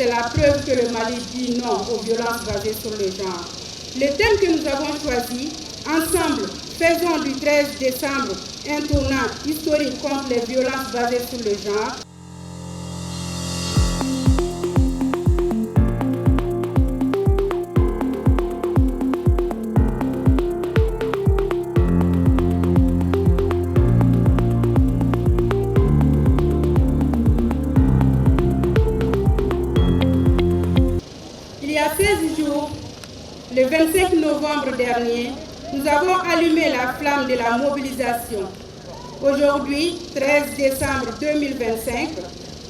c'est la preuve que le Mali dit non aux violences basées sur le genre. Le thème que nous avons choisi, ensemble, faisons du 13 décembre un tournant historique contre les violences basées sur le genre. Il y a 16 jours, le 25 novembre dernier, nous avons allumé la flamme de la mobilisation. Aujourd'hui, 13 décembre 2025,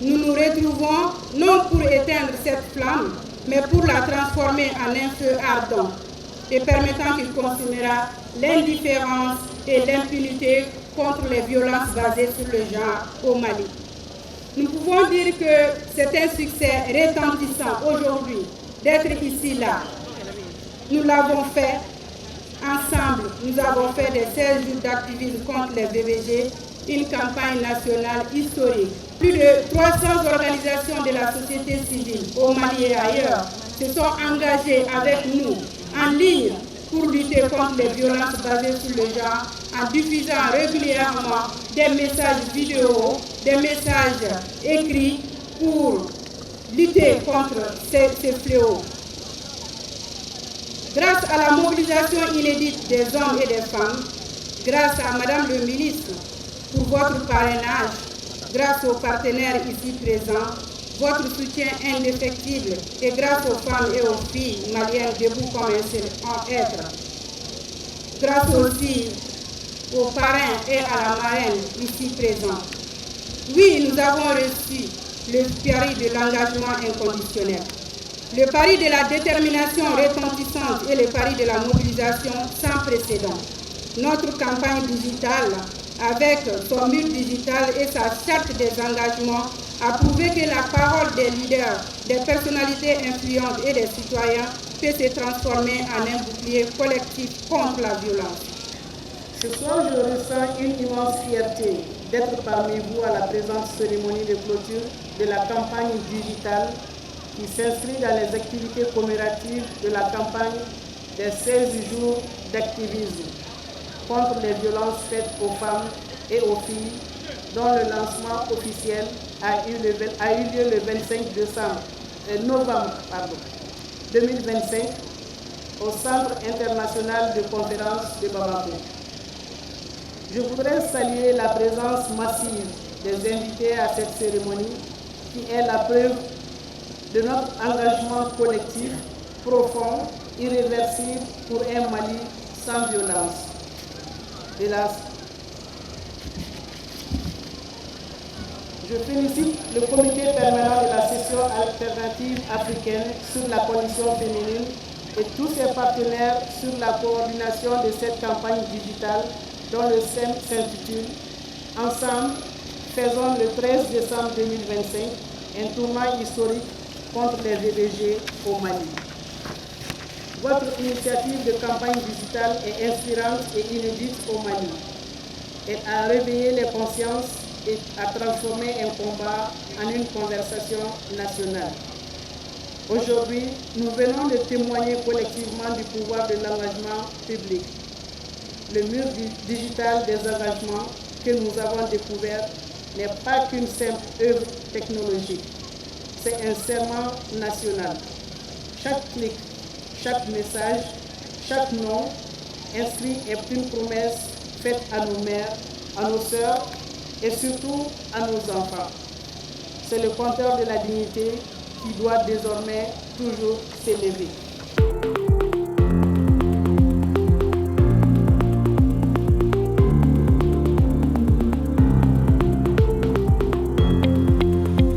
nous nous retrouvons non pour éteindre cette flamme, mais pour la transformer en un feu ardent et permettant qu'il consumera l'indifférence et l'impunité contre les violences basées sur le genre au Mali. Nous pouvons dire que c'est un succès retentissant aujourd'hui d'être ici là. Nous l'avons fait ensemble. Nous avons fait des 16 jours d'activisme contre les VBG, une campagne nationale historique. Plus de 300 organisations de la société civile au Mali et ailleurs se sont engagées avec nous en ligne pour lutter contre les violences basées sur le genre en diffusant régulièrement des messages vidéo, des messages écrits pour lutter contre ces fléaux. Grâce à la mobilisation inédite des hommes et des femmes, grâce à Madame le ministre pour votre parrainage, grâce aux partenaires ici présents, votre soutien indéfectible et grâce aux femmes et aux filles maliennes debout comme un seul être, grâce aussi aux parrains et à la marraine ici présents. Oui, nous avons reçu le pari de l'engagement inconditionnel, le pari de la détermination retentissante et le pari de la mobilisation sans précédent. Notre campagne digitale, avec son mur digital et sa charte des engagements, a prouvé que la parole des leaders, des personnalités influentes et des citoyens peut se transformer en un bouclier collectif contre la violence. Ce soir, je ressens une immense fierté d'être parmi vous à la présente cérémonie de clôture de la campagne digitale qui s'inscrit dans les activités commémoratives de la campagne des 16 jours d'activisme contre les violences faites aux femmes et aux filles, dont le lancement officiel a eu lieu le 25 novembre 2025 au Centre international de conférence de Bamako. Je voudrais saluer la présence massive des invités à cette cérémonie qui est la preuve de notre engagement collectif, profond, irréversible pour un Mali sans violence. Hélas, je félicite le comité permanent de la session alternative africaine sur la condition féminine et tous ses partenaires sur la coordination de cette campagne digitale dont le thème s'intitule « Ensemble, faisons le 13 décembre 2025 un tournant historique contre les VBG au Mali ». Votre initiative de campagne digitale est inspirante et inédite au Mali. Elle a réveillé les consciences et a transformé un combat en une conversation nationale. Aujourd'hui, nous venons de témoigner collectivement du pouvoir de l'engagement public. Le mur digital des engagements que nous avons découvert n'est pas qu'une simple œuvre technologique. C'est un serment national. Chaque clic, chaque message, chaque nom inscrit est une promesse faite à nos mères, à nos sœurs et surtout à nos enfants. C'est le compteur de la dignité qui doit désormais toujours s'élever.